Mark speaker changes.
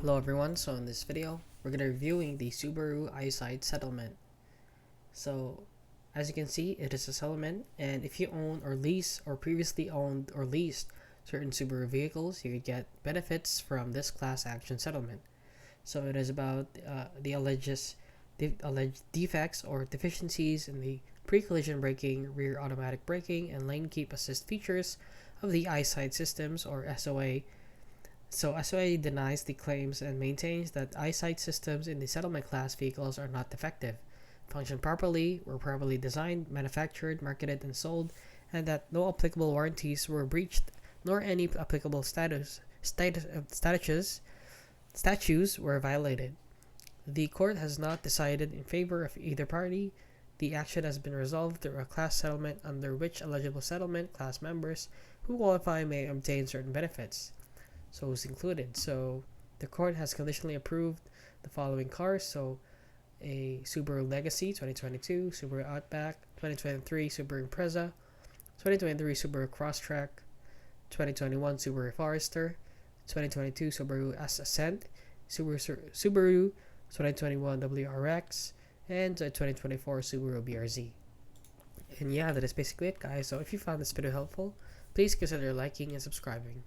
Speaker 1: Hello everyone, so in this video, we're going to be reviewing the Subaru EyeSight Settlement. So, as you can see, it is a settlement, and if you own or lease or previously owned or leased certain Subaru vehicles, you could get benefits from this class action settlement. So it is about the alleged defects or deficiencies in the pre-collision braking, rear automatic braking, and lane keep assist features of the EyeSight systems or SOA. So SOA denies the claims and maintains that EyeSight systems in the settlement class vehicles are not defective, function properly, were properly designed, manufactured, marketed, and sold, and that no applicable warranties were breached, nor any applicable statutes were violated. The court has not decided in favor of either party. The action has been resolved through a class settlement under which eligible settlement class members who qualify may obtain certain benefits. So it's included. So the court has conditionally approved the following cars. So a Subaru Legacy 2022, Subaru Outback 2023, Subaru Impreza 2023, Subaru Crosstrek 2021, Subaru Forester 2022, Subaru Ascent, Subaru 2021 WRX, and 2024 Subaru BRZ. And yeah, that is basically it, guys. So if you found this video helpful, please consider liking and subscribing.